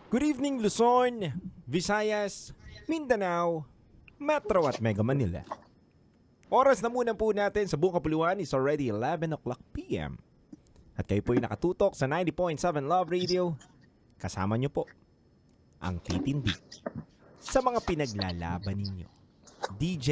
Good evening Luzon, Visayas, Mindanao, Metro at Mega Manila. Oras na muna po natin sa buong kapuluan is already 11 o'clock p.m. At kayo po'y nakatutok sa 90.7 Love Radio. Kasama nyo po ang titindi sa mga pinaglalaban ninyo. DJ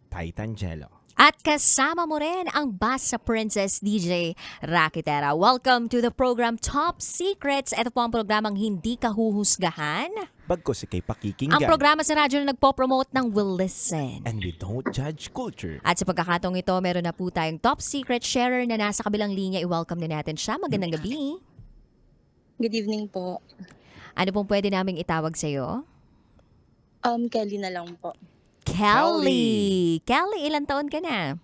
Titangelo. At kasama mo rin ang Basa Princess DJ Rakitera. Welcome to the program Top Secrets. Ito po ang programang hindi kahuhusgahan. Bagko si kay pakikinggan. Ang programa sa radyo na nagpo-promote ng Will Listen. And we don't judge culture. At sa pagkakataong ito, meron na po tayong Top Secret sharer na nasa kabilang linya. I-welcome na natin siya. Magandang gabi. Good evening po. Ano pong pwede naming itawag sa'yo? Kelly na lang po. Kelly! Kelly, ilang taon ka na?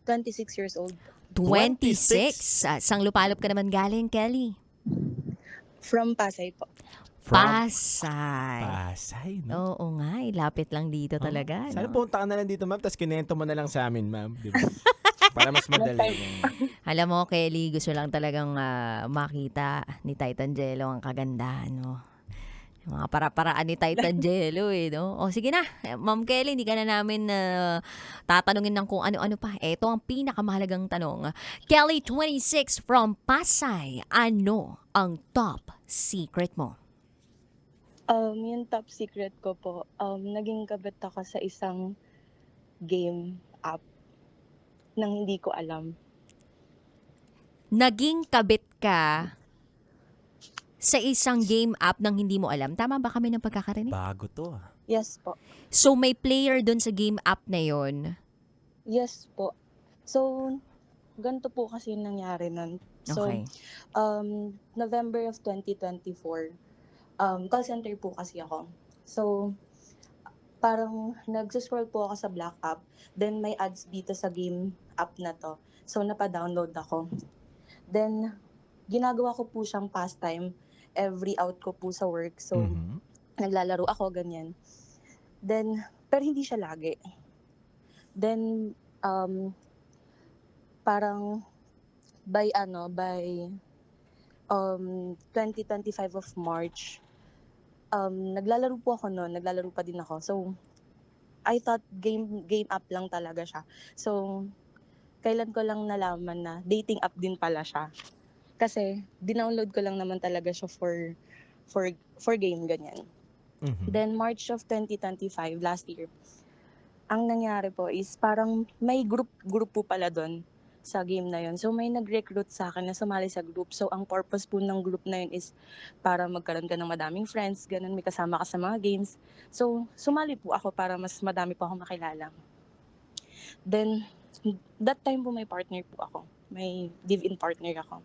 26 years old. 26. Sang lupalop ka naman galing, Kelly? From Pasay po. Pasay. Pasay, no? Oo nga, lapit lang dito talaga. Sana No? punta ka na lang dito, ma'am, tapos kinento mo na lang sa amin, ma'am. Di ba? Para mas madali. Alam mo, Kelly, gusto lang talagang makita ni Titangelo ang kagandahan mo. Yung mga para-paraan ni Titangelo eh, no? O sige na, Ma'am Kelly, hindi ka na namin tatanungin ng kung ano-ano pa. Ito ang pinakamahalagang tanong. Kelly, 26 from Pasay, ano ang top secret mo? Yung top secret ko po, naging kabit ako sa isang game app nang hindi ko alam. Naging kabit ka sa isang game app nang hindi mo alam. Tama ba kami ng pagkakarinig? Bago to, ah. Yes po. So may player dun sa game app na yon. Yes po. So, ganito po kasi yung nangyari nun. So, Okay. November of 2024, call center po kasi ako. So, parang nag-scroll po ako sa Black App. Then, may ads dito sa game app na to. So, napa-download ako. Then, ginagawa ko po siyang pastime every out ko po sa work. So, Mhm. naglalaro ako, ganyan. Then, pero hindi siya lagi. Then, parang by 2025 of March, naglalaro po ako noon, naglalaro pa din ako. So, I thought game app lang talaga siya. So, kailan ko lang nalaman na dating app din pala siya. Kasi, dinownload ko lang naman talaga siya for game, ganyan. Mhm. Then, March of 2025, last year, ang nangyari po is parang may group po pala doon sa game na yun. So, may nag-recruit sa akin na sumali sa group. So, ang purpose po ng group na yun is para magkaroon ka ng madaming friends, ganun, may kasama ka sa mga games. So, sumali po ako para mas madami po ako makilala. Then, that time po may partner po ako. May live-in partner ako.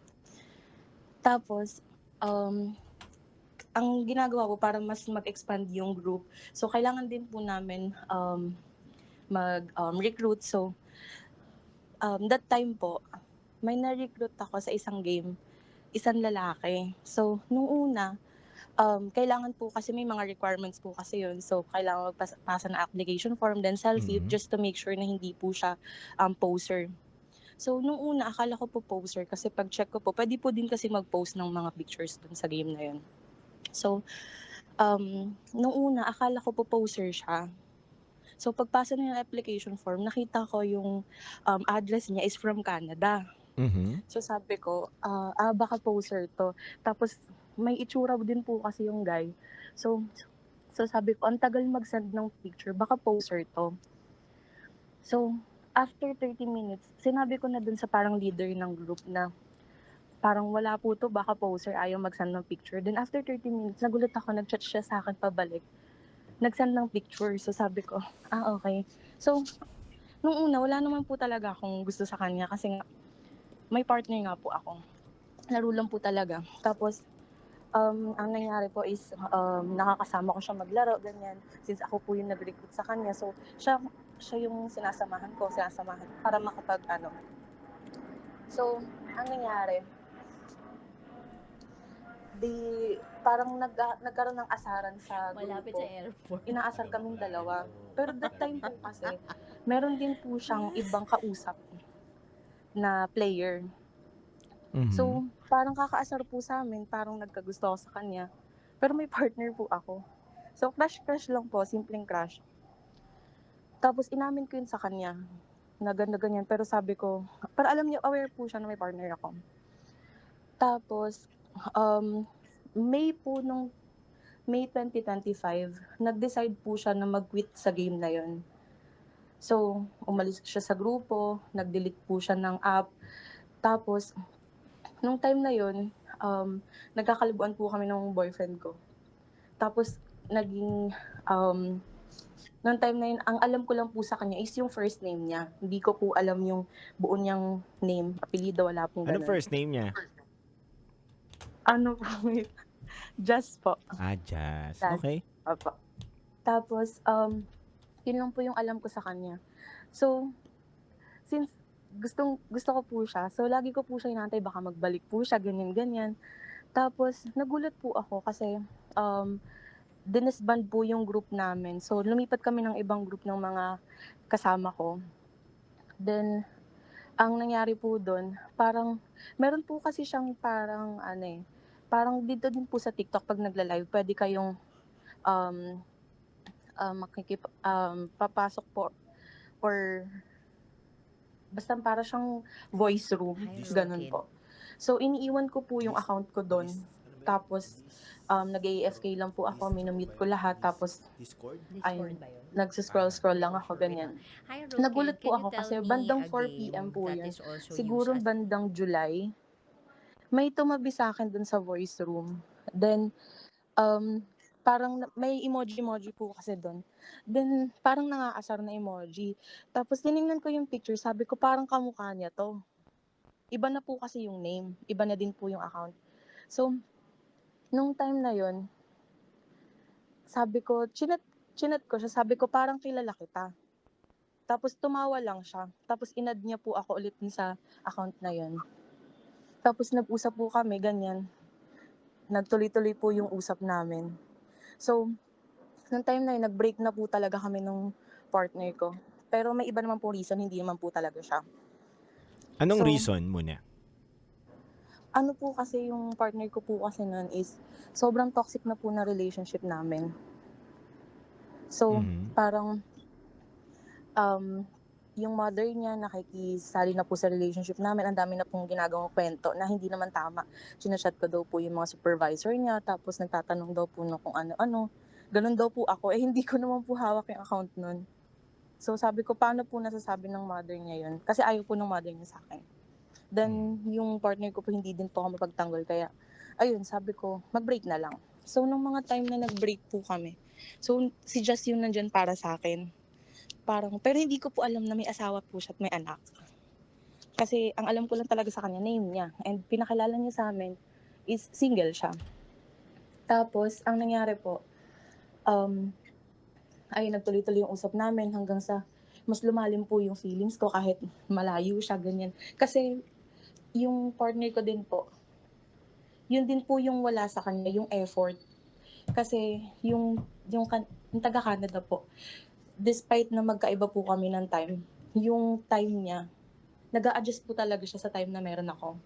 Tapos, ang ginagawa ko para mas mag-expand yung group, so kailangan din po namin mag-recruit. So, that time po, may na-recruit ako sa isang game, isang lalaki. So, nung una, kailangan po kasi may mga requirements po kasi yun. So, kailangan magpasa ng application form, then selfie, Mhm. just to make sure na hindi po siya poser. So, nung una, akala ko po poser kasi pag-check ko po, pwede po din kasi mag-post ng mga pictures dun sa game na yun. So, nung una, akala ko po poser siya. So, pagpasa na yung application form, nakita ko yung address niya is from Canada. Mhm. So, sabi ko, baka poser to. Tapos, may itsura din po kasi yung guy. So sabi ko, ang tagal mag-send ng picture, baka poser to. So, after 30 minutes, sinabi ko na dun sa parang leader ng group na parang wala po to, baka poser, ayaw mag-send ng picture. Then after 30 minutes, nagulat ako, nag-chat siya sa akin pabalik. Nag-send ng picture. So sabi ko, okay. So, nung una, wala naman po talaga akong gusto sa kanya kasi nga, may partner nga po ako. Laro lang po talaga. Tapos, ang nangyari po is, nakakasama ko siya maglaro, ganyan. Since ako po yung nag-recruit sa kanya. So, siya yung sinasamahan para makapag ano. So, ang nangyari, parang nagkaroon ng asaran sa grupo. airport. Inaasar kaming dalawa. Pero that time po kasi, meron din po siyang ibang kausap na player. Mhm. So, parang kakaasar po sa amin, parang nagkagusto ako sa kanya. Pero may partner po ako. So, crush lang po, simpleng crush. Tapos, inamin ko yun sa kanya, na ganda ganyan. Pero sabi ko, para alam niya, aware po siya na may partner ako. Tapos, um, May po nung May 2025, nag-decide po siya na mag-quit sa game na yon. So, umalis siya sa grupo, nag-delete po siya ng app. Tapos, nung time na yon, nagkakalabuan po kami ng boyfriend ko. Tapos, um, nung time na yun, ang alam ko lang po sa kanya is yung first name niya. Hindi ko po alam yung buo niyang name, apelido, wala pong Anong ganun. first name niya? Ano po, Just po. Jazz. Jazz. Okay. Opo. Tapos, yun lang po yung alam ko sa kanya. So, since gusto ko po siya, so lagi ko po siya inaantay, baka magbalik po siya, ganyan-ganyan. Tapos, nagulat po ako kasi, dinisband po yung group namin. So, lumipat kami ng ibang group ng mga kasama ko. Then, ang nangyari po doon, parang, meron po kasi siyang parang, parang dito din po sa TikTok pag nagla-live, pwede kayong, um, papasok po, or, basta para siyang voice room, ganun po. So, iniiwan ko po yung account ko doon. Tapos, nag-AFK lang po ako, minumute ko lahat, tapos, Discord ba yun? nagsuscroll-scroll lang ako, ganyan. Hi, Roken. Nagulat po Can you ako tell kasi me bandang a 4 PM game po that yun. is also Siguro used as... bandang July, may tumabi sa akin dun sa voice room. Then, parang may emoji-emoji po kasi dun. Then, parang nangaasar na emoji. Tapos, tinignan ko yung picture, sabi ko, parang kamukha niya to. Iba na po kasi yung name. Iba na din po yung account. So, nung time na yon, sabi ko, chinat ko siya, sabi ko, parang kilala kita. Tapos, tumawa lang siya. Tapos, inad niya po ako ulit dun sa account na yon. Tapos, nag-usap po kami, ganyan. Nagtuloy-tuloy po yung usap namin. So, nung time na yun, nag-break na po talaga kami nung partner ko. Pero may iba naman po reason, hindi naman po talaga siya. Anong So, reason muna? Ano po kasi yung partner ko po kasi nun is sobrang toxic na po na relationship namin. So, parang yung mother niya nakikisali na po sa relationship namin. Ang dami na pong ginagawang kwento na hindi naman tama. Chinachat ko daw po yung mga supervisor niya, tapos nagtatanong daw po na kung ano-ano. Ganun daw po ako. Hindi ko naman po hawak yung account nun. So sabi ko, paano po nasasabi ng mother niya yun? Kasi ayaw po ng mother niya sa akin. Then, yung partner ko po hindi din po ako mapagtanggol. Kaya, ayun, sabi ko, mag-break na lang. So, nung mga time na nag-break po kami, so, si Just yung nandyan para sa akin. Parang, pero hindi ko po alam na may asawa po siya at may anak. Kasi, ang alam ko lang talaga sa kanya, name niya. And pinakilala niya sa amin is single siya. Tapos, ang nangyari po, ayun, nagtuloy-tuloy yung usap namin hanggang sa mas lumalim po yung feelings ko kahit malayo siya, ganyan. Kasi, yung partner ko din po, yun din po yung wala sa kanya, yung effort. Kasi yung taga-Canada po, despite na magkaiba po kami ng time, yung time niya, nag-a-adjust po talaga siya sa time na meron ako.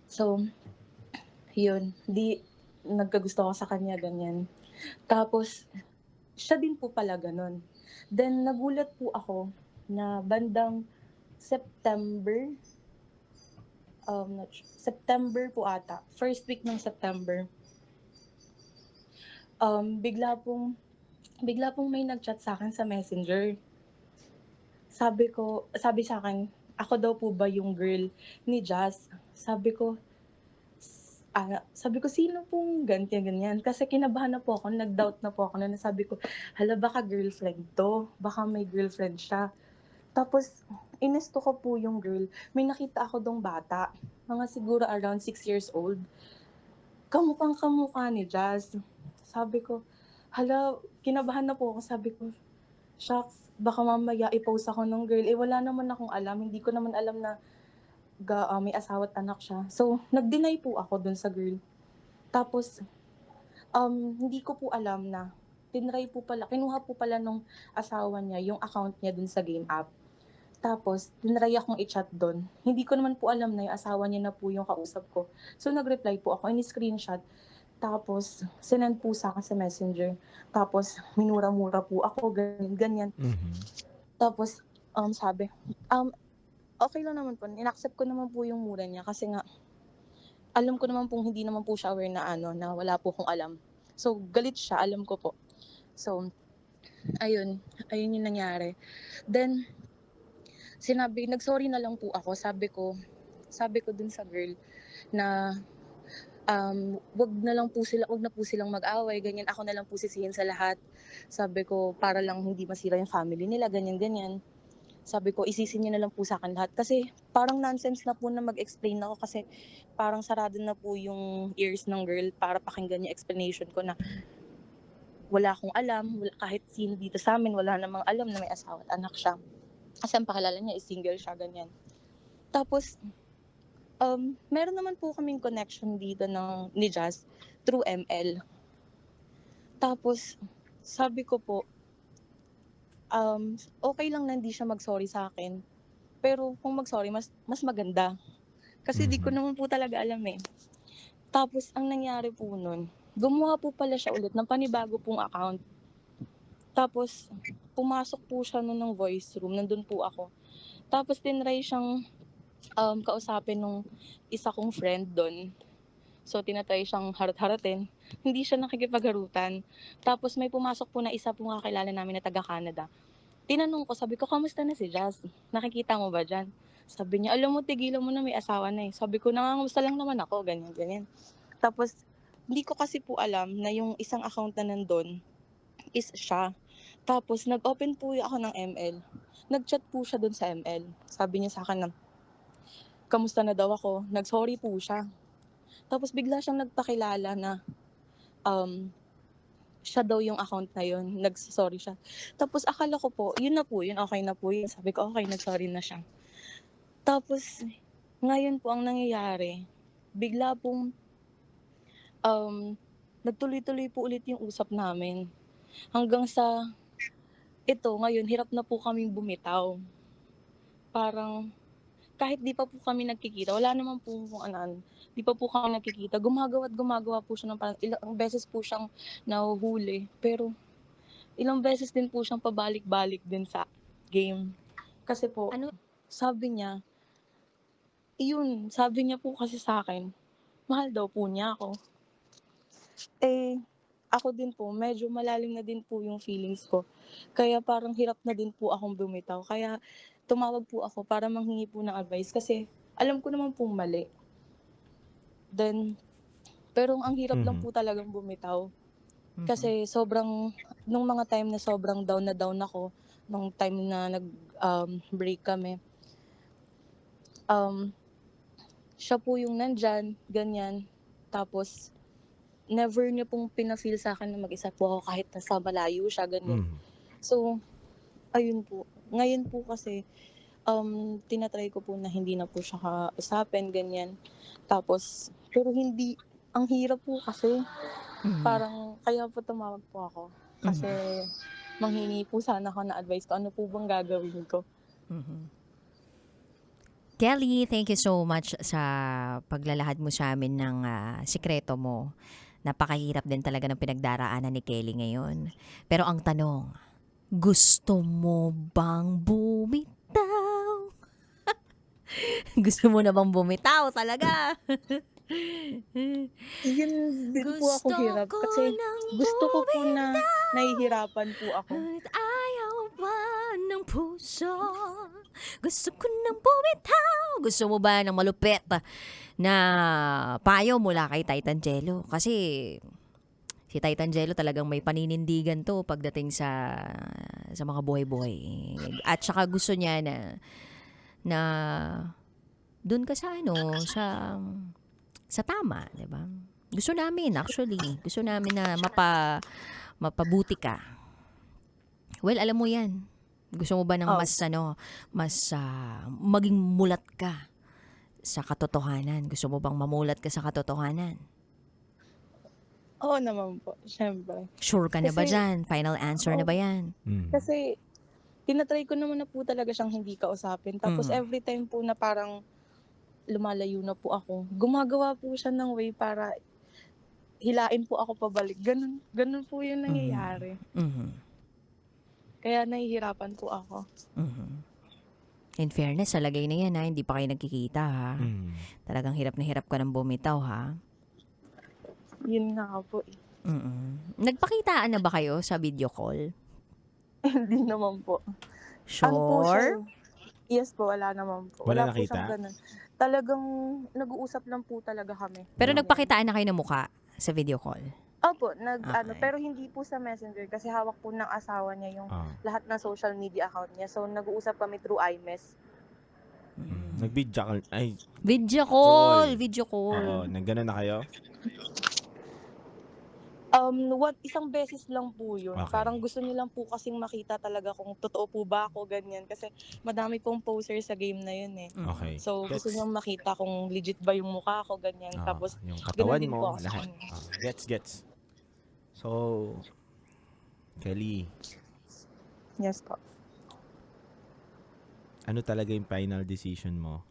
So, yun, nagkagusto ako sa kanya, ganyan. Tapos, siya din po pala ganun. Then, nagulat po ako na bandang September, September po ata, first week ng September, bigla pong may nag-chat sa akin sa Messenger. Sabi sa akin, ako daw po ba yung girl ni Jazz? Sabi ko, sino pong ganyan? Kasi kinabahan na po ako, nag-doubt na po ako na nasabi ko, hala, baka girlfriend to. Baka may girlfriend siya. Tapos, inesto ko po yung girl. May nakita ako dong bata. Mga siguro around 6 years old. Kamukhang kamukha ni Jazz. Sabi ko, hala, kinabahan na po ako. Sabi ko, shucks, baka mamaya i-post ako ng girl. Wala naman akong alam. Hindi ko naman alam na may asawa at anak siya. So, nag-deny po ako dun sa girl. Tapos, hindi ko po alam na kinuha po pala nung asawa niya yung account niya dun sa game app. Tapos, tinry akong i-chat doon. Hindi ko naman po alam na yung asawa niya na po yung kausap ko. So, nag-reply po ako, in-screenshot. Tapos sinend po sa'kin sa Messenger. Tapos minura-mura po ako, ganyan. Mhm. Tapos, sabi, okey lang naman po, in-accept ko naman po yung mura niya kasi nga alam ko naman pong hindi naman po siya aware na na wala po akong alam. So, galit siya, alam ko po. So, ayun yung nangyari. Then, nag-sorry na lang po ako. Sabi ko dun sa girl na, wag na po silang mag-away, ganyan. Ako na lang po sisihin sa lahat. Sabi ko, para lang hindi masira yung family nila, ganyan. Sabi ko, isisi niyo na lang po sa akin lahat. Kasi parang nonsense na po na mag-explain ako kasi parang sarado na po yung ears ng girl para pakinggan yung explanation ko na wala akong alam, kahit sino dito sa amin, wala namang alam na may asawa at anak siya. Kasi ang pakilala niya is single siya, ganyan. Tapos, meron naman po kaming connection dito ni Jazz through ML. Tapos, sabi ko po, okay lang na hindi siya mag-sorry sa akin. Pero kung mag-sorry, mas maganda. Kasi di ko Mhm. naman po talaga alam eh. Tapos, ang nangyari po nun, gumawa po pala siya ulit ng panibago pong account. Tapos, pumasok po siya nun ng voice room, nandun po ako. Tapos, tinry siyang kausapin nung isa kong friend doon. So, tinatry siyang harot-harotin. Hindi siya nakikipagharutan. Tapos, may pumasok po na isa po kakilala namin na taga-Canada. Tinanong ko, sabi ko, kamusta na si Jazz? Nakikita mo ba dyan? Sabi niya, alam mo, tigilan mo na, may asawa na eh. Sabi ko, nangangamusta lang naman ako, ganyan. Tapos, hindi ko kasi po alam na yung isang account na nandun is siya. Tapos, nag-open po ako ng ML. Nag-chat po siya dun sa ML. Sabi niya sa akin na, kamusta na daw ako? Nag-sorry po siya. Tapos, bigla siyang nagpakilala na um, siya daw yung account na yun. Nag-sorry siya. Tapos, akala ko po, yun na po yun, okay na po yun. Sabi ko, okay, nag-sorry na siya. Tapos, ngayon po ang nangyayari, bigla pong nagtuloy-tuloy po ulit yung usap namin. Hanggang sa ngayon, hirap na po kaming bumitaw. Parang, kahit di pa po kami nagkikita, wala naman po kung ano, di pa po kami nagkikita, gumagawa po siya ng parang ilang beses po siyang nahuhuli. Pero, ilang beses din po siyang pabalik-balik din sa game. Kasi po, Ano sabi niya, sabi niya po kasi sa akin, mahal daw po niya ako. Eh, ako din po, medyo malalim na din po yung feelings ko. Kaya parang hirap na din po akong bumitaw. Kaya tumawag po ako para manghingi po ng advice kasi alam ko naman pong mali. Then, pero ang hirap lang Mhm. po talagang bumitaw. Mhm. Kasi nung mga time na sobrang down na down ako, nung time na break kami, um, siya po yung nandyan, ganyan. Tapos, never niya pong pina-feel sa akin na mag-isa po ako kahit nasa malayo siya, ganyan. Mhm. So, ayun po. Ngayon po kasi, tina-try ko po na hindi na po siya kausapin, ganyan. Tapos, pero ang hirap po kasi, Mhm. parang, kaya po tumawag po ako. Kasi, Mhm. manghingi po sana ako na advice ko, ano po bang gagawin ko? Mhm. Kelly, thank you so much sa paglalahad mo sa amin ng sikreto mo. Napakahirap din talaga ng pinagdaraanan ni Kelly ngayon. Pero ang tanong, gusto mo bang bumitaw? Gusto mo na bang bumitaw talaga? Yun din po ako Gusto hirap ko kasi nang gusto ko po na bumitaw nahihirapan po ako. at ayaw pa ng puso. Gusto ko nang bumitaw. Gusto mo ba ng malupit na payo mula kay Titan Jello? Kasi si Titan Jello talagang may paninindigan to pagdating sa mga buhay-buhay. At saka gusto niya na doon ka sa sa tama, 'di ba? Gusto namin actually, gusto namin na mapabuti ka. Well, alam mo 'yan. Gusto mo ba ng Oh, mas maging mulat ka sa katotohanan? Gusto mo bang mamulat ka sa katotohanan? oo naman po, siyempre. Sure ka na ba Kasi, diyan? Final answer na oo, ba 'yan? Mhm. kasi tina-try ko naman na po talaga siyang hindi kausapin. Tapos Mhm. every time po na parang lumalayo na po ako, gumagawa po siya ng way para hilain po ako pabalik. Ganun po yung Mhm. nangyayari. Mhm. Kaya nahihirapan po ako. Mhm. In fairness, sa lagay na yan ha, hindi pa kayo nagkikita ha. Mm. Talagang hirap na hirap ka ng bumitaw ha. Yun nga po eh. Nagpakitaan na ba kayo sa video call? Hindi naman po. Ano po siya? Sure? Yes po, wala naman po. Wala Wala po nakita? siyang ganun. Talagang nag-uusap lang po talaga kami. Pero Ganun. nagpakitaan na kayo ng mukha sa video call? Opo, Okay. pero hindi po sa Messenger kasi hawak po ng asawa niya yung Ah. lahat ng social media account niya. So, nag-uusap kami through iMess. Nag-video call. Ay, Video Call. call! Video oo. call. Nagganon na kayo? Isang beses lang po yun. Okay. Parang gusto nilang po kasing makita talaga kung totoo po ba ako, ganyan. Kasi madami pong poser sa game na yun eh. Okay. So, gusto nilang makita kung legit ba yung mukha ko, ganyan. Ah, Tapos, yung ganun katawan din po mo, ako sa lahat. kanya. Gets. So, Kelly, Yes po. ano talaga yung final decision mo?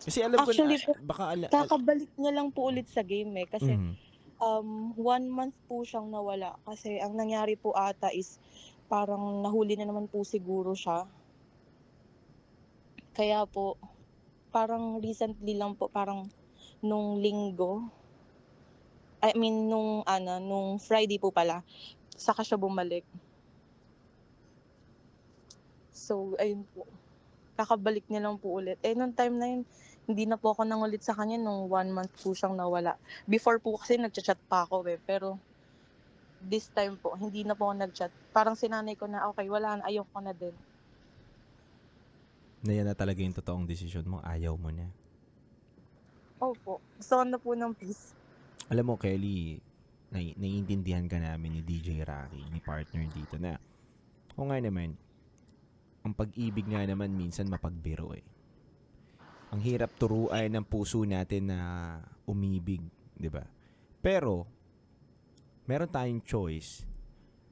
Kasi alam ko Actually na, po, baka kakabalik niya lang po ulit sa game eh. Kasi, Mhm. 1 month po siyang nawala. Kasi ang nangyari po ata is parang nahuli na naman po siguro siya. Kaya po, parang recently lang po, parang nung linggo, nung Friday po pala, saka siya bumalik. So, ayun po. Kakabalik niya lang po ulit. Nung time na yun, hindi na po ako nangulit sa kanya nung 1 month po siyang nawala. Before po kasi nagchat-chat pa ako pero this time po, hindi na po ako nagchat. Parang sinanay ko na, okay, wala na, ayoko na din. na yan na talaga yung totoong decision mo, ayaw mo na. Opo, gusto ko na po ng peace. Alam mo, Kelly, naiintindihan ka namin ni DJ Rocky, ni partner dito na, o nga naman, ang pag-ibig nga naman minsan mapagbiro eh. Ang hirap turuan ng puso natin na umibig, di ba? Pero, meron tayong choice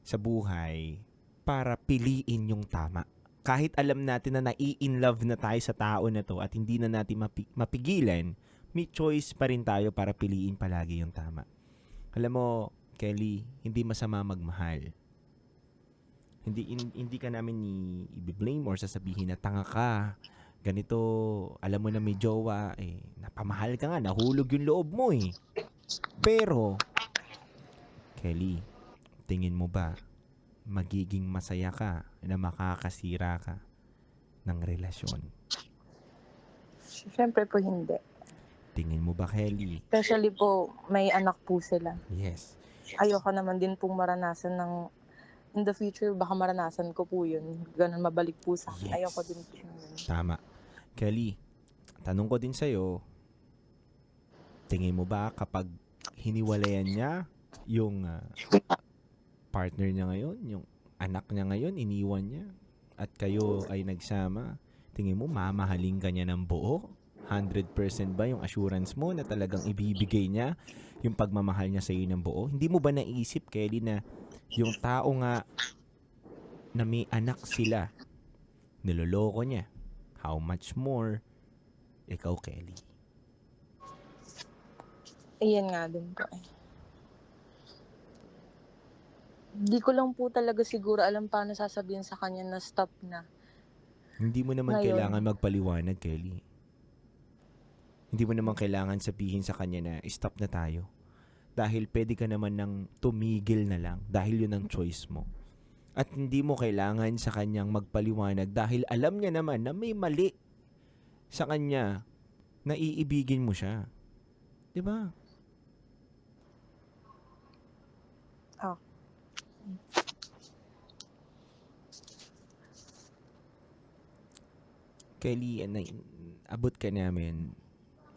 sa buhay para piliin yung tama. Kahit alam natin na nai-in-love na tayo sa tao na to at hindi na natin mapigilan, may choice pa rin tayo para piliin palagi yung tama. Alam mo, Kelly, hindi masama magmahal. Hindi ka namin i-blame or sasabihin na tanga ka. Ganito, alam mo na may jowa, napamahal ka nga, nahulog yung loob mo eh. Pero, Kelly, tingin mo ba magiging masaya ka na makakasira ka ng relasyon? Siyempre po hindi. Tingin mo ba, Kelly? Especially po, may anak po sila. Yes. Ayoko naman din pong maranasan in the future, baka maranasan ko po yun. Ganun mabalik po sa akin. Yes. Ayoko din po yun. Tama. Kelly, tanong ko din sa'yo, tingin mo ba kapag hiniwalayan niya yung partner niya ngayon, yung anak niya ngayon, iniwan niya, at kayo ay nagsama, tingin mo mamahalin ka niya ng buo? 100% ba yung assurance mo na talagang ibibigay niya yung pagmamahal niya sa iyo ng buo? Hindi mo ba naisip, Kelly, na yung tao nga na may anak sila, niloloko niya? How much more ikaw, Kelly? Ayan nga din po eh. Di ko lang po talaga siguro alam paano sasabihin sa kanya na stop na. Hindi mo naman Ngayon. kailangan magpaliwanag, Kelly. Hindi mo naman kailangan sabihin sa kanya na stop na tayo. Dahil pwede ka naman nang tumigil na lang dahil yun ang choice mo. At hindi mo kailangan sa kanyang magpaliwanag dahil alam niya naman na may mali sa kanya na iibigin mo siya. 'Di ba? Oh. Kelly, abot ka namin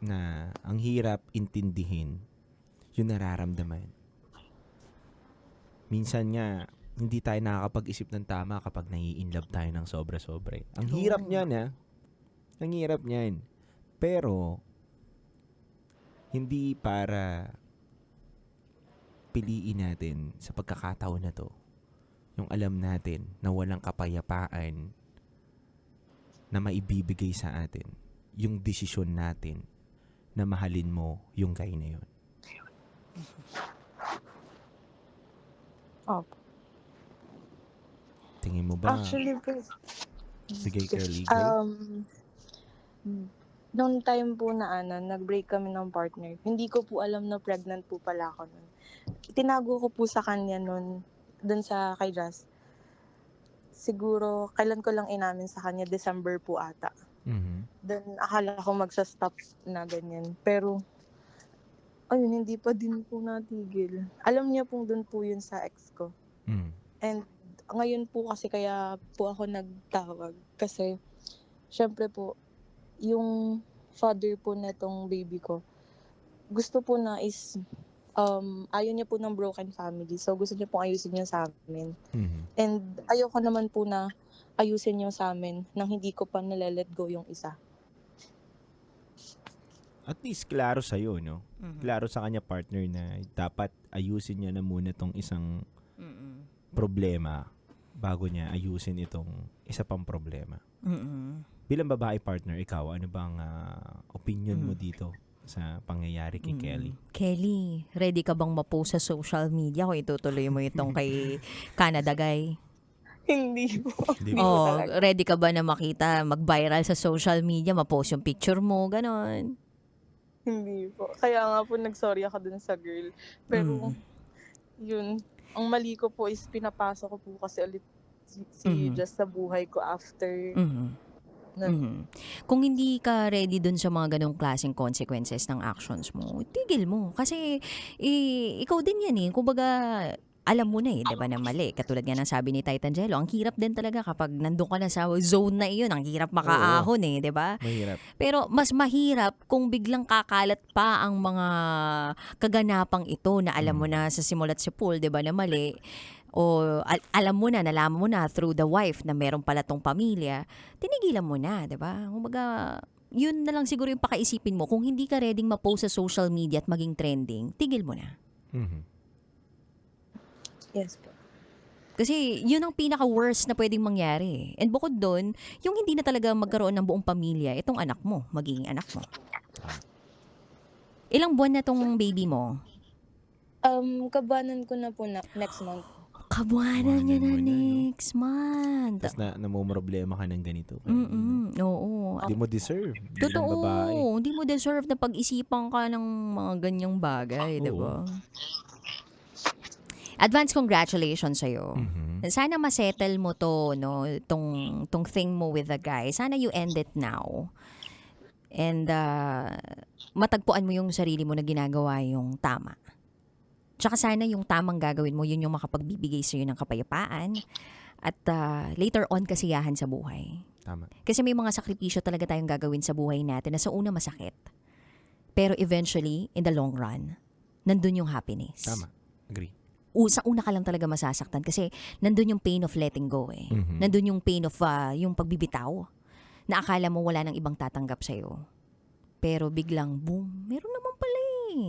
na ang hirap intindihin yung nararamdaman. Minsan nga, hindi tayo nakakapag-isip ng tama kapag nai-inlove tayo ng sobra-sobra. Ang hirap niyan, ha? Ang hirap niyan. Pero, hindi para piliin natin sa pagkakataon na to yung alam natin na walang kapayapaan na maibibigay sa atin yung desisyon natin na mahalin mo yung guy na yun? Opo. Tingin mo ba, Actually po, sige Kelly, go? noong time po na nag-break kami ng partner, hindi ko po alam na pregnant po pala ako nun. Tinago ko po sa kanya nun, dun sa kay Jazz. Siguro, kailan ko lang inamin sa kanya, December po ata. Mhm. Then, akala ko magsa-stop na ganyan. Pero, ayun, hindi pa din po natigil. Alam niya pong dun po yun sa ex ko. Mm. And, ngayon po kasi kaya po ako nagtawag. Kasi, syempre po, yung father po netong baby ko, gusto po na is, ayaw niya po ng broken family. So, gusto niya pong ayusin niya sa amin. Mhm. And, ayoko naman po na ayusin niya sa amin nang hindi ko pa nalalet go yung isa. At least klaro sa'yo, no? Mhm. Klaro sa kanya partner na dapat ayusin niya na muna tong isang Mm-mm. problema bago niya ayusin itong isa pang problema. Mm-mm. Bilang babae partner, ikaw, ano bang opinion mo dito sa pangyayari kay Kelly? Kelly, ready ka bang ma-post sa social media kung itutuloy mo itong kay Canada guy? Hindi po. Hindi Hindi ba? po Oh, talaga. ready ka ba na makita, mag-viral sa social media, ma-post yung picture mo, ganon? Hindi po. Kaya nga po nag-sorry ako dun sa girl. Pero, yun, ang mali ko po is pinapasok ko po kasi ulit si Just sa buhay ko after Mhm. nun. Mhm. Kung hindi ka ready dun sa mga ganong klaseng consequences ng actions mo, tigil mo. Kasi ikaw din yan eh. Kumbaga, alam mo na eh, di ba na mali. Katulad nga ng sabi ni Titan Jello, ang hirap din talaga kapag nandun ka na sa zone na iyon, ang hirap makaahon eh, di ba? Mahirap. Pero mas mahirap kung biglang kakalat pa ang mga kaganapang ito na alam mo na sa simula't sipul, 'di ba, na mali. O alam mo na, nalaman mo na through the wife na meron pala tong pamilya, tinigilan mo na, 'di ba? Kumbaga, yun na lang siguro yung pakaisipin mo. Kung hindi ka ready ma-post sa social media at maging trending, tigil mo na. Mhm. Yes po. Kasi yun ang pinaka-worst na pwedeng mangyari. And bukod doon, yung hindi na talaga magkaroon ng buong pamilya, itong anak mo, magiging anak mo. Ilang buwan na tong baby mo? Kabanan ko na po next month. Kabuwanan niya na Kabuwanan mo na, no? next month. Tapos namumroblema ka ng ganito. Kelly, no? Oo. Hindi mo deserve bilang Totoo. babae. Hindi mo deserve na pag-isipan ka ng mga ganyang bagay, Oo. di ba? Advance congratulations sa'yo. Mhm. Sana masettle mo to, no? Tong thing mo with the guy. Sana you end it now. And matagpuan mo yung sarili mo na ginagawa yung tama. Tsaka sana yung tamang gagawin mo, yun yung makapagbibigay sa'yo ng kapayapaan at later on kasiyahan sa buhay. Tama. Kasi may mga sakripisyo talaga tayong gagawin sa buhay natin na sa una masakit. Pero eventually, in the long run, nandun yung happiness. Tama. Agree. Sa una ka lang talaga masasaktan kasi nandun yung pain of letting go eh. Mhm. Nandun yung pain of yung pagbibitaw na akala mo wala nang ibang tatanggap sa'yo. Pero biglang, boom, meron naman pala eh.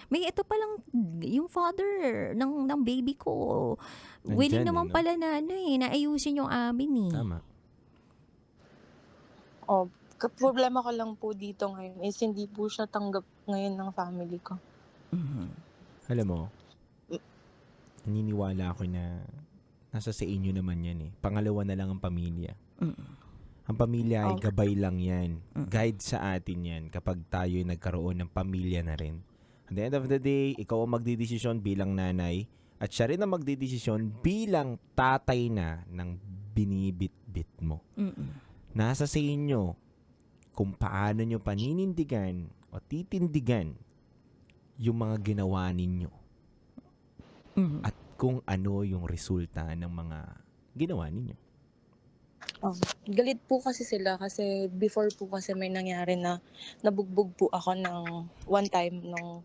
May ito palang yung father ng baby ko. Willing Nandyan, naman no? pala na na ayusin yung amin eh. Tama. Problema ko lang po dito ngayon is hindi po siya tanggap ngayon ng family ko. Alam mo, naniniwala ako na nasa sa inyo naman yan eh. Pangalawa na lang ang pamilya. Ang pamilya ay gabay lang yan. Guide sa atin yan kapag tayo nagkaroon ng pamilya na rin. At the end of the day, ikaw ang magdidesisyon bilang nanay at siya rin ang magdidesisyon bilang tatay na ng binibit-bit mo. Nasa sa inyo kung paano nyo paninindigan o titindigan yung mga ginawa ninyo. At kung ano yung resulta ng mga ginawa ninyo. Galit po kasi sila kasi before po kasi may nangyari na nabugbog po ako ng one time nung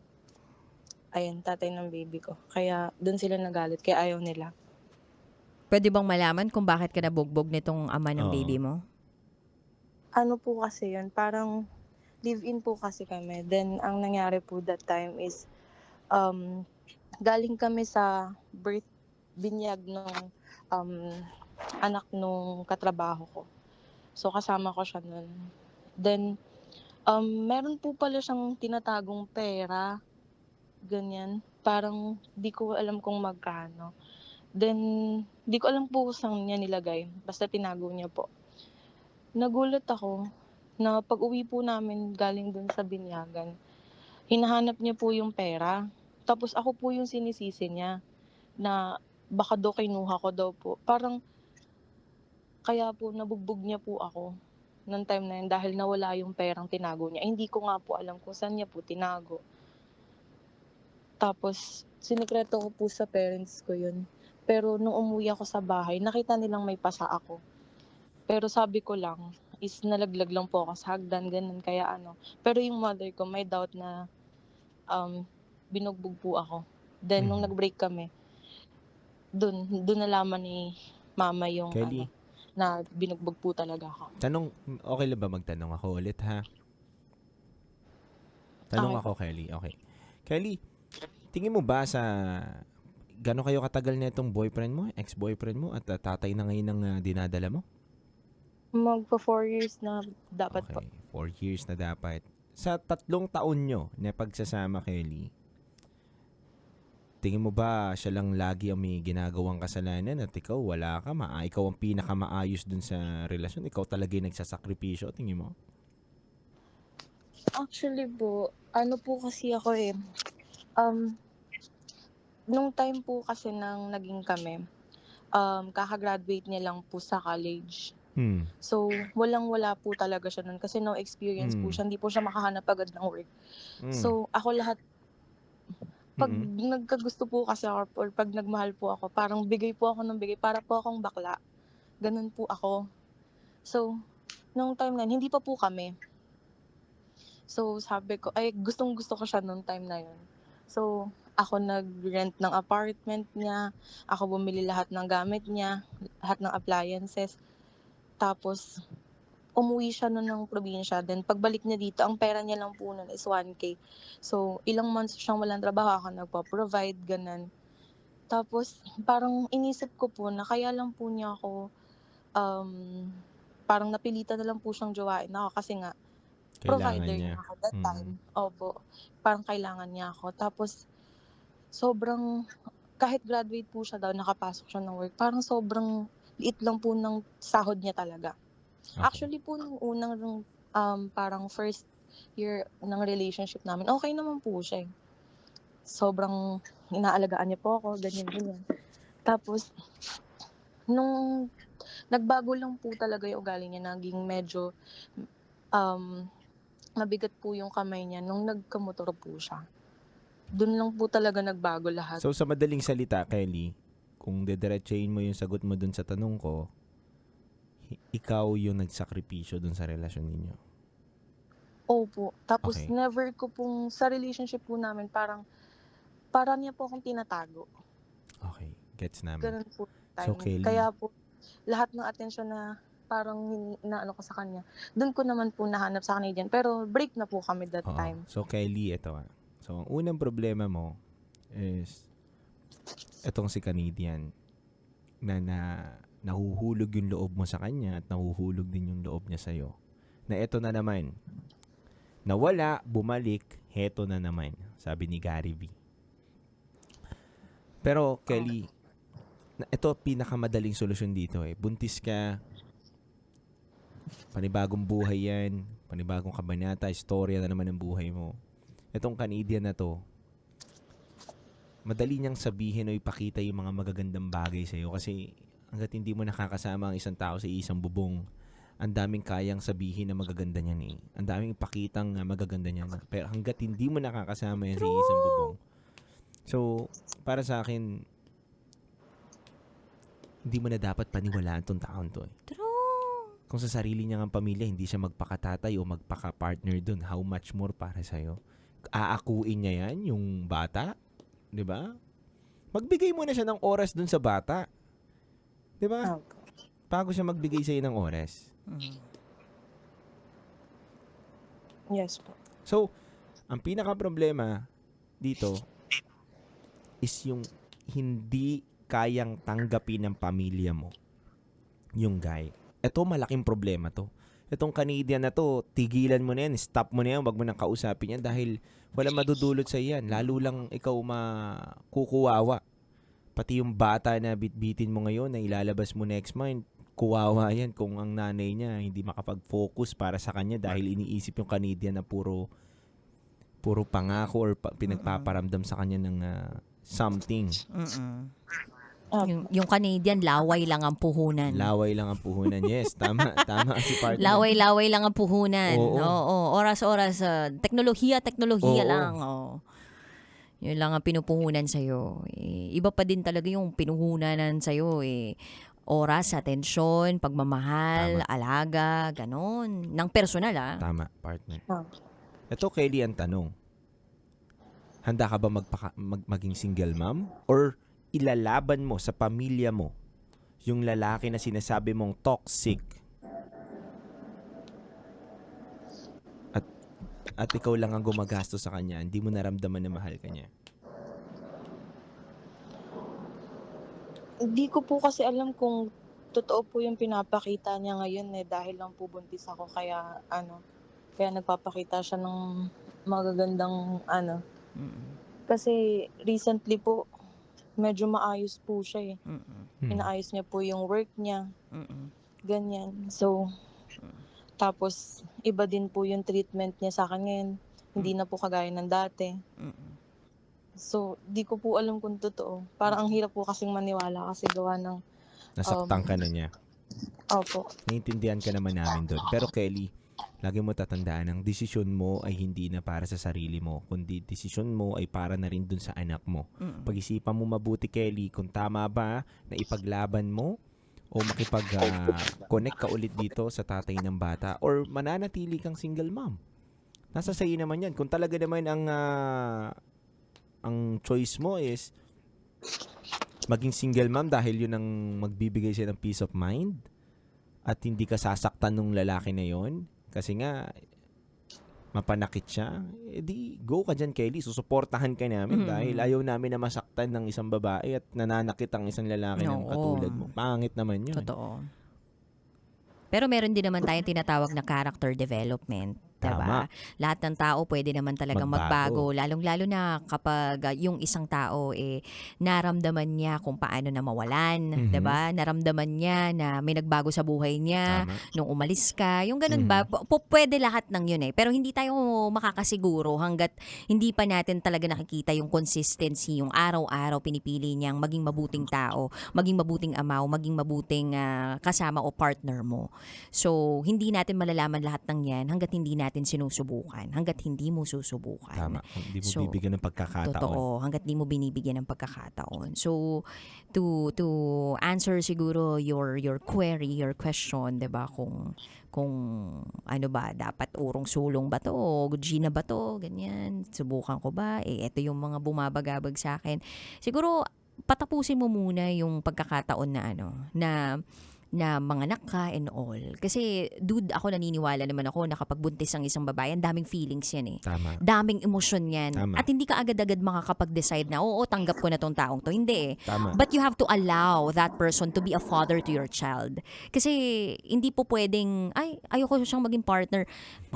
tatay ng baby ko. Kaya doon sila nagalit kaya ayaw nila. Pwede bang malaman kung bakit ka nabugbog nitong ama ng Oo. baby mo? Ano po kasi yun, parang live-in po kasi kami. Then ang nangyari po that time is galing kami sa binyag nung anak nung katrabaho ko. So kasama ko siya nun. Then Meron po pala siyang tinatagong pera, ganyan. Parang di ko alam kung magkano. Then, di ko alam po kung saan niya nilagay, basta tinago niya po. Nagulat ako na pag-uwi po namin galing dun sa binyagan, hinahanap niya po yung pera. Tapos ako po yung sinisisi niya na baka daw kinuha ko daw po. Parang kaya po nabugbog niya po ako nung time na yun dahil nawala yung perang tinago niya. Hindi ko nga po alam kung saan niya po tinago. Tapos sinekreto ko po sa parents ko yun. Pero nung umuwi ako sa bahay, nakita nilang may pasa ako. Pero sabi ko lang is nalaglag lang po ako sa hagdan, ganun, kaya ano. Pero yung mother ko may doubt na um, binugbog po ako. Then nung Mhm. nag-break kami, dun nalaman ni mama yung Kelly, na binugbog po talaga ako. okay lang ba magtanong ako ulit ha? Tanong Okay ako, po. Kelly. Okay. Kelly, tingin mo ba sa gano'n kayo katagal na itong boyfriend mo, ex-boyfriend mo, at tatay na ngayon ng dinadala mo? Magpa 4 years na dapat po. Okay, 4 years na dapat. Sa 3 taon nyo na pagsasama, Kelly, tingin mo ba siya lang lagi ang may ginagawang kasalanan at ikaw wala ka, ikaw ang pinakamaayos dun sa relasyon, ikaw talaga yung nagsasakripisyo, tingin mo? Actually po, ano po kasi ako um, nung time po kasi nang naging kami, kaka-graduate niya lang po sa college. Hmm. So, walang-wala po talaga siya nun kasi no experience po Hmm. siya, hindi po siya makahanap agad ng work. Hmm. So, ako lahat, pag Mm. nagkagusto po kasi ako or pag nagmahal po ako, parang bigay po ako ng bigay para po akong bakla. Ganun po ako. So, nung time na yun, hindi pa po kami. So, sabi ko, ay gustong-gusto ko siya nung time na yun. So, ako nag-rent ng apartment niya, ako bumili lahat ng gamit niya, lahat ng appliances. Tapos, umuwi siya nun ng probinsya. Then, pagbalik niya dito, ang pera niya lang po nun is 1K. So, ilang months siyang walang trabaho, ako nagpa-provide, ganun. Tapos, parang inisip ko po na kaya lang po niya ako, um, parang napilitan na lang po siyang jowain ako kasi nga, Kailangan provider niya. niya ako that Mm. time. Opo, parang kailangan niya ako. Tapos, sobrang, kahit graduate po siya daw, nakapasok siya ng work, parang sobrang liit lang po ng sahod niya talaga. Okay. Actually po, nung unang, parang first year ng relationship namin, okay naman po siya. Sobrang inaalagaan niya po ako, ganyan, ganyan. Tapos, nung nagbago lang po talaga yung ugali niya, naging medyo, um, mabigat po yung kamay niya nung nagkamotor po siya. Dun lang po talaga nagbago lahat. So, sa madaling salita, Kelly, kung dediretsahin mo yung sagot mo dun sa tanong ko, ikaw yung nagsakripisyo dun sa relasyon ninyo. Opo. Tapos Okay. never ko pong, sa relationship po namin, parang niya po akong tinatago. Okay. Gets namin. Ganun po So, time. Kelly, Kaya po, lahat ng atensyon na parang inaano ko sa kanya, dun ko naman po nahanap sa Canadian. Pero break na po kami that oo. time. So, Kelly, ito ah. So, ang unang problema mo is etong si Canadian na nahuhulog yung loob mo sa kanya at nahuhulog din yung loob niya sa'yo. Na eto na naman, nawala, bumalik, heto na naman, sabi ni Gary V. Pero, Kelly, ito pinakamadaling solusyon dito eh. Buntis ka, panibagong buhay yan, panibagong kabanata, istorya na naman ng buhay mo. Itong Canadian na to, madali niyang sabihin o ipakita yung mga magagandang bagay sa'yo kasi hanggat hindi mo nakakasama ang isang tao sa isang bubong, ang daming kayang sabihin na magaganda niyan eh. Ang daming ipakitang magaganda niyan. Pero hanggat hindi mo nakakasama yan sa isang bubong. So, para sa akin, hindi mo na dapat paniwalaan tong taon to eh. True. Kung sa sarili niya ng pamilya, hindi siya magpakatatay o magpaka-partner dun, how much more para sa'yo? Aakuin niya yan, yung bata? 'Di ba? Magbigay muna siya ng oras dun sa bata. 'Di ba? Opo. Bago siya magbigay sa'yo ng oras. Yes po. So, ang pinaka-problema dito is yung hindi kayang tanggapin ng pamilya mo yung guy. Ito, malaking problema to. itong Canadian na to, tigilan mo na yan, stop mo na yan, wag mo nang kausapin yan dahil wala madudulot sa yan. Lalo lang ikaw makukuwawa. Pati yung bata na bitbitin mo ngayon na ilalabas mo next month, kuwawa yan kung ang nanay niya hindi makapag-focus para sa kanya dahil iniisip yung Canadian na puro pangako or pinagpaparamdam sa kanya ng something. Yung Canadian, laway lang ang puhunan. Laway lang ang puhunan. Yes, tama si partner. Laway lang ang puhunan. Oo. Oo. Oras-oras. Teknolohiya Oo. lang. Oo. Yun lang ang pinupuhunan sa'yo. Iba pa din talaga yung pinuhunanan sa'yo. Oras, atensyon, pagmamahal, alaga, ganon. Nang personal, Tama, partner. Ah. Ito, Kelly, ang tanong. Handa ka ba maging single mom? Or ilalaban mo sa pamilya mo yung lalaki na sinasabi mong toxic? At ikaw lang ang gumagastos sa kanya. Hindi mo naramdaman na mahal ka niya. Hindi ko po kasi alam kung totoo po yung pinapakita niya ngayon dahil lang po buntis ako kaya nagpapakita siya ng magagandang Kasi recently po medyo maayos po siya Inaayos niya po yung work niya. Ganyan. So tapos iba din po yung treatment niya sa akin ngayon. Hindi na po kagaya ng dati. So, di ko po alam kung totoo. Parang ang hirap po kasing maniwala kasi gawa ng Nasaktan ka na niya. opo. Naiintindihan ka naman namin doon. Pero Kelly, lagi mo tatandaan, ang desisyon mo ay hindi na para sa sarili mo, kundi desisyon mo ay para na rin doon sa anak mo. Pag-isipan mo mabuti, Kelly, kung tama ba na ipaglaban mo o makipag-connect ka ulit dito sa tatay ng bata or mananatili kang single mom. Nasa sa'yo naman yan. Kung talaga naman ang choice mo is maging single mom dahil yun ang magbibigay sa'yo ng peace of mind at hindi ka sasaktan ng lalaki na yon kasi nga mapanakit siya, edi go ka dyan, Kelly. Susuportahan ka namin dahil ayaw namin na masaktan ng isang babae at nananakit ang isang lalaki ng katulad mo. Pangit naman yun. Totoo. Pero meron din naman tayong tinatawag na character development. Diba? Lahat ng tao pwede naman talagang magbago. Lalong-lalo na kapag yung isang tao naramdaman niya kung paano na mawalan. Diba? Naramdaman niya na may nagbago sa buhay niya nung umalis ka. Yung ganun ba? Pwede lahat ng yun Pero hindi tayo makakasiguro hanggat hindi pa natin talaga nakikita yung consistency, yung araw-araw pinipili niyang maging mabuting tao, maging mabuting ama, maging mabuting kasama o partner mo. So, hindi natin malalaman lahat ng yan hanggat hindi natin sinusubukan, hanggat hindi mo susubukan. Tama. Hindi mo bibigyan ng pagkakataon. Totoo, hanggat hindi mo binibigyan ng pagkakataon. So, to answer siguro your query, your question, 'di ba, kung ano ba, dapat urong sulong ba to, o Gina ba to, ganyan, subukan ko ba, ito yung mga bumabagabag sa akin. Siguro, patapusin mo muna yung pagkakataon na manganak ka and all. Kasi, dude, ako naniniwala naman ako na kapag buntis ang isang babae, ang daming feelings yan Tama. Daming emosyon yan. Tama. At hindi ka agad-agad makakapag-decide na, oo, tanggap ko na tong taong to. Hindi Tama. But you have to allow that person to be a father to your child. Kasi, hindi po pwedeng, ayoko siyang maging partner.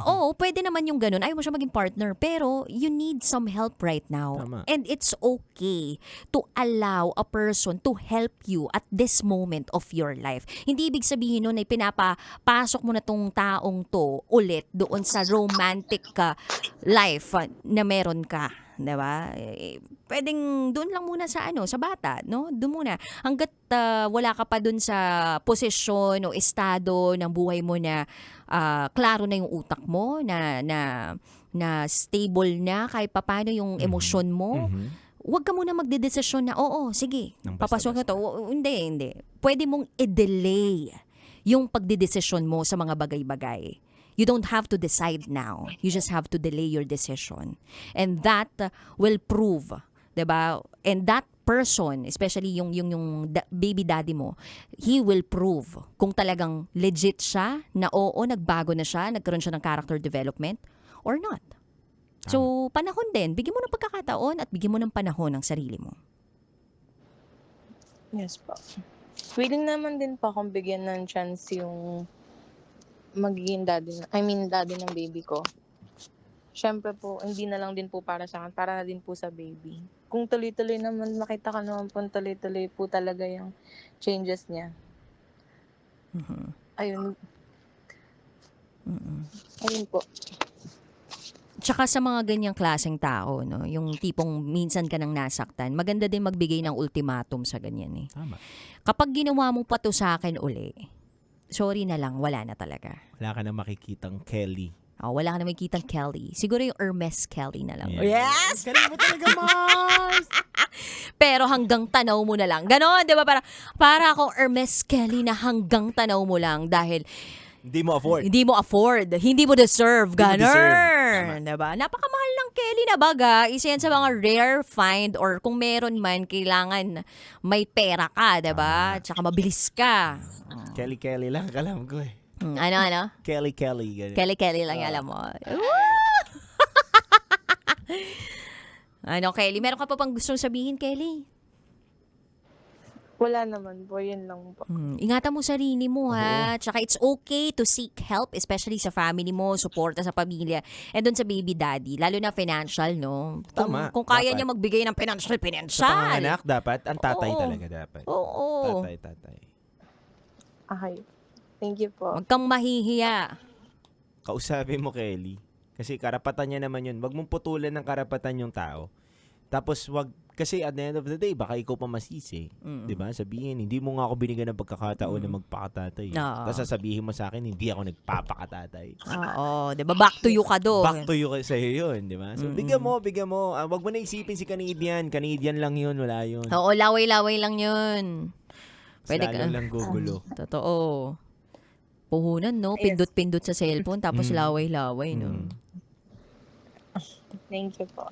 Oo, pwede naman yung ganun. Ayaw mo siyang maging partner. Pero, you need some help right now. Tama. And it's okay to allow a person to help you at this moment of your life. Hindi ibig sabihin nun ay pinapapasok mo na tong taong to ulit doon sa romantic life na meron ka. Diba? Pwedeng doon lang muna sa bata, no? Doon muna. Hanggat wala ka pa doon sa posisyon o estado ng buhay mo na klaro na yung utak mo, na stable na kahit papaano yung emosyon mo. Huwag ka muna magdedesisyon na, oo, sige, papasok na to. Hindi. Pwede mong i-delay yung pagdedesisyon mo sa mga bagay-bagay. You don't have to decide now. You just have to delay your decision. And that will prove, diba? And that person, especially yung baby daddy mo, he will prove kung talagang legit siya, na oo, nagbago na siya, nagkaroon siya ng character development, or not. So, panahon din. Bigyan mo ng pagkakataon at bigyan mo ng panahon ng sarili mo. Yes po. Willing naman din po akong bigyan ng chance yung magiging daddy ng baby ko. Syempre po, hindi na lang din po para sa akin, para na din po sa baby. Kung tuloy-tuloy naman, makita ka naman po, tuloy-tuloy po talaga yung changes niya. Mhm. Ayun, Mm-mm. ayun po. Tsaka sa mga ganyang klaseng tao, no, yung tipong minsan ka nang nasaktan, maganda din magbigay ng ultimatum sa ganyan eh. Tama. Kapag ginawa mo pa to sa akin uli, sorry na lang, wala na talaga. Wala ka na makikitang Kelly. Oh, wala ka na makikitang Kelly. Siguro yung Hermes Kelly na lang. Yeah. Yes! Galing mo talaga, Mars! Pero hanggang tanaw mo na lang. Ganon, di ba? Para akong Hermes Kelly na hanggang tanaw mo lang dahil Hindi mo afford. hindi mo afford, hindi mo deserve. Hindi mo Ganon. deserve. Diba? Napakamahal ng Kelly na baga. Isa yan sa mga rare find or kung meron man, kailangan may pera ka, diba? Tsaka mabilis ka. Kelly lang, alam ko eh. Ano? Kelly. Ganun. Kelly lang yung alam mo. Ano, Kelly? Meron ka pa pang gustong sabihin, Kelly? Wala naman po, yun lang po. Ingatan mo sarili mo, ha? Tsaka it's okay to seek help, especially sa family mo, suporta sa pamilya, and doon sa baby daddy, lalo na financial, no? Tama, Kung kaya dapat. niya magbigay ng Sa financial. panganak, dapat, ang tatay Oo. talaga dapat. Oo. Tatay. Okay. Thank you po. Huwag kang mahihiya. Kausapin mo, Kelly. Kasi karapatan niya naman yun. Wag mong putulan ng karapatan yung tao. Tapos kasi at the end of the day, baka ikaw pa masisi. Diba? Sabihin, hindi mo nga ako binigyan ng pagkakataon na magpakatatay. Oo. Tapos sasabihin mo sa akin, hindi ako nagpapakatatay. Oo, di ba? Back to you ka doon. Back to you sa'yo yun, di ba? So, bigyan mo. Wag mo na isipin si Canadian. Canadian lang yun, wala yun. Oo, laway-laway lang yun. Pwede Lalo ka. lang gugulo. Totoo. Puhunan, no? Yes. Pindot-pindot sa cellphone, tapos laway-laway, no? Thank you po.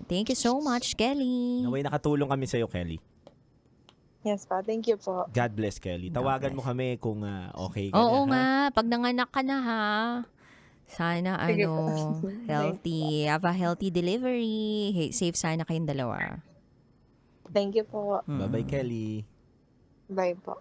Thank you so much, Kelly. Naway nakatulong kami sa'yo, Kelly. Yes po, thank you po. God bless, Kelly. Tawagan mo kami kung okay ka Oo na. nga, pag nanganak ka na ha, sana Sige po. healthy, have a healthy delivery. Hey, safe sana kayong dalawa. Thank you po. Bye-bye, Kelly. Bye po.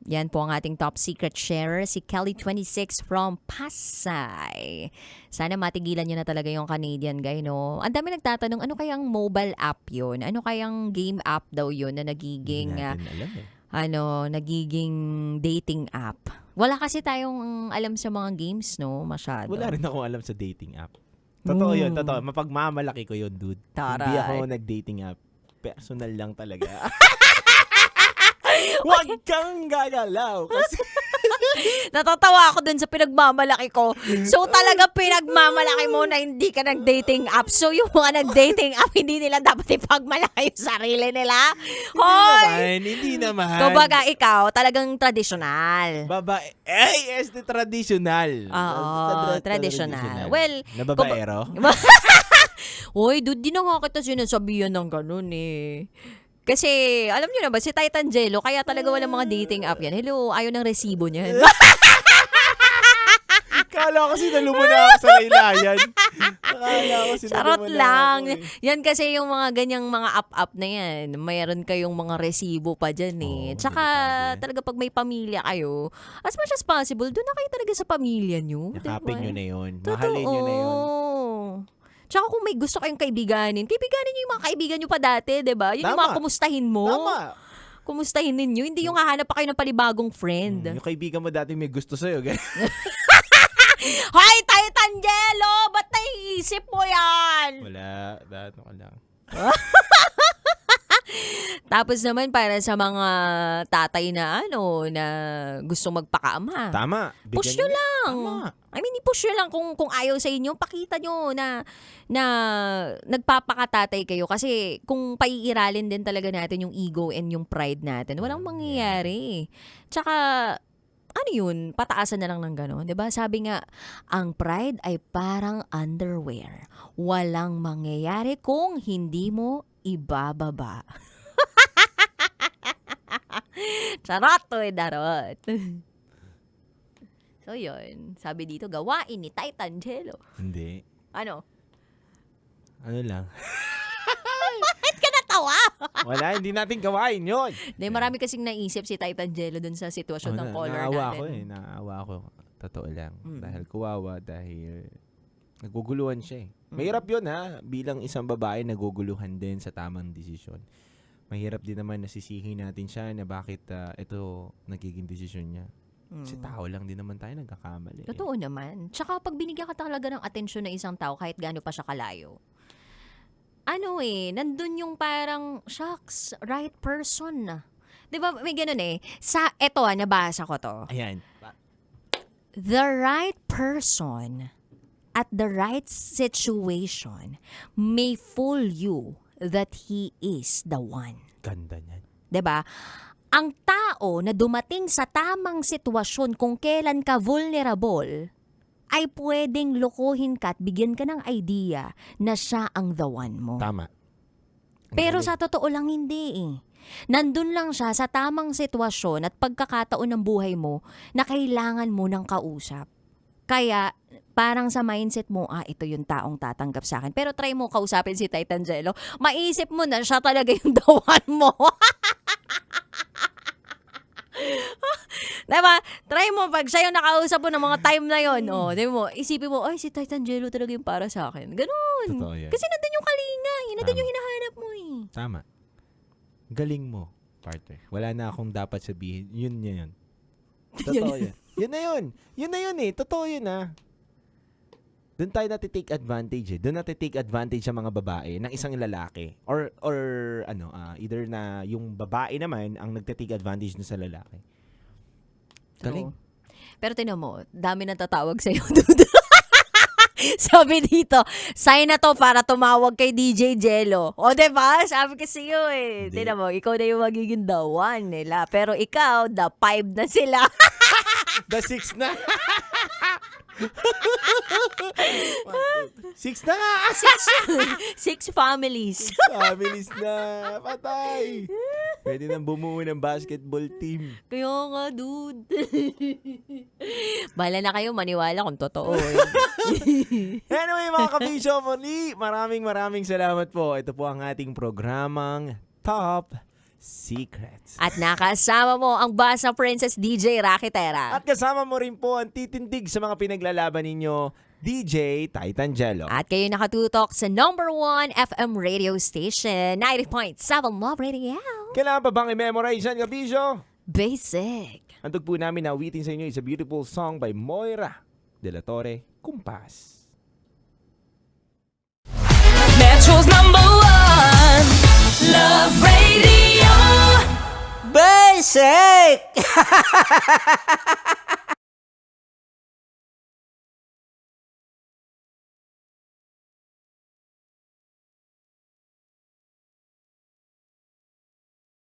Yan po ang ating top secret sharer, si Kelly26 from Pasay. Sana matigilan nyo na talaga yung Canadian guy, no? Ang dami nagtatanong, ano kayang mobile app yun? Ano kayang game app daw yun na nagiging, Hindi natin alam eh. nagiging dating app? Wala kasi tayong alam sa mga games, no? Masyado. Wala rin akong alam sa dating app. Totoo yun, totoo. Mapagmamalaki ko yun, dude. Taray. Hindi ako nag-dating app. Personal lang talaga. Huwag kang gagalaw. Kasi Natatawa ako dun sa pinagmamalaki ko. So talaga pinagmamalaki mo na hindi ka nag-dating app. So yung mga nag-dating app, hindi nila dapat ipagmalaki yung sarili nila. Hoy! hindi naman. Kumbaga ikaw, talagang tradisyonal. Babae. este traditional. Oo, traditional. Well, nababaero? Hoy, dude, di na nga kita sinasabihan ng ganun eh. Kasi, alam nyo na ba, si Titan Jello, kaya talaga walang mga dating app yan. Hello, ayaw ng resibo niyan. Kala ko sinalo mo na ako sa laylayan. Kala ko sinalo Charot mo na lang. ako eh. Yan kasi yung mga ganyang mga up-up na yan. Mayroon kayong mga resibo pa dyan eh. Oo, Tsaka delikado yan. talaga pag may pamilya kayo, as much as possible, doon na kayo talaga sa pamilya nyo. Yakapin diba? nyo na yun. Totoo. Mahalin nyo na yun. Tsaka kung may gusto kayong kaibiganin nyo yung mga kaibigan nyo pa dati, diba? Yun yung Tama. mga kumustahin mo. Tama. Kumustahin ninyo. Hindi yung hahanap pa kayo ng palibagong friend. Yung kaibigan mo dati may gusto sa'yo. Hoy, Titan Jello! Ba't naiisip mo yan? Wala. Dahil ko lang. Tapos naman para sa mga tatay na na gusto magpakaama. Tama. Push nyo lang. Tama. I mean, i-push nyo lang kung ayaw sa inyo, pakita nyo na nagpapakatatay kayo. Kasi kung paiiralin din talaga natin yung ego and yung pride natin, walang mangyayari. Tsaka, ano yun, pataasan na lang ng gano'n. 'Di ba? Sabi nga, ang pride ay parang underwear. Walang mangyayari kung hindi mo ibababa. Charot to darot. So yun, sabi dito, gawain ni Titan Jello. Hindi. Ano? Ano lang. Bakit ka natawa? Wala, hindi natin gawain yun. Marami kasing naisip si Titan Jello dun sa sitwasyon ng caller naawa natin. ako eh. Naawa ako. Totoo lang. Mm. Dahil kawawa, dahil naguguluhan siya eh. Mahirap yun ha, bilang isang babae naguguluhan din sa tamang desisyon. Mahirap din naman nasisihin natin siya na bakit ito nagiging desisyon niya. Kasi tao lang din naman tayo nagkakamali. Totoo naman. Tsaka pag binigyan ka talaga ng atensyon ng isang tao kahit gaano pa siya kalayo, nandun yung parang, shucks, right person na. Di ba, may ganun nabasa ko to. Ayan. The right person at the right situation may fool you that he is the one. Ganda niyan. 'Di ba? Ang tao na dumating sa tamang sitwasyon kung kailan ka vulnerable ay pwedeng lokohin ka at bigyan ka ng idea na siya ang the one mo. Tama. Ang Pero galing. sa totoo lang hindi eh. Nandun lang siya sa tamang sitwasyon at pagkakataon ng buhay mo na kailangan mo ng kausap. Kaya parang sa mindset mo, ito yung taong tatanggap sa akin. Pero try mo kausapin si Titan Jello. Maisip mo na siya talaga yung the one mo. Diba? Try mo pag siya yung nakausap mo ng mga time na yon. Diba mo, isipin mo, si Titan Jello talaga yung para sa akin. Ganun. Totoo yan. Kasi nandun yung kalinga. Nandun Tama. yung hinahanap mo eh. Tama. Galing mo, partner. Wala na akong dapat sabihin. Yun. Totoo yan. Yun na yun eh. Totoo yun Doon tayo natitake advantage eh. Doon natitake advantage sa mga babae ng isang lalaki. Or either na yung babae naman ang nagtitake advantage dun sa lalaki. Galing. Oo. Pero tinan mo, dami nang tatawag sa'yo, dude. Sabi dito, sign na to para tumawag kay DJ Jello. O, diba? Sabi ko sa'yo eh. Hindi. Tinan mo, ikaw na yung magiging the one nila. Pero ikaw, the 5 na sila. The 6 na. 6 na nga. 6 families. Families na. Patay. Pwede nang bumuo ng basketball team. Kaya nga, dude. Bahala na kayo maniwala kung totoo. Anyway, mga kabisyo, muli, maraming salamat po. Ito po ang ating programang Top Secrets. At nakasama mo ang Basa Princess DJ Rakitera. At kasama mo rin po ang titindig sa mga pinaglalaban ninyo, DJ Titan Jello. At kayo nakatutok sa number 1 FM radio station, 90.7 Love Radio. Kailangan pa bang i-memorize yan, kabisyo? Basic. Antog po namin na awitin sa inyo is a beautiful song by Moira de la Torre, Kumpas. Metro's number 1 Love Radio. Basic!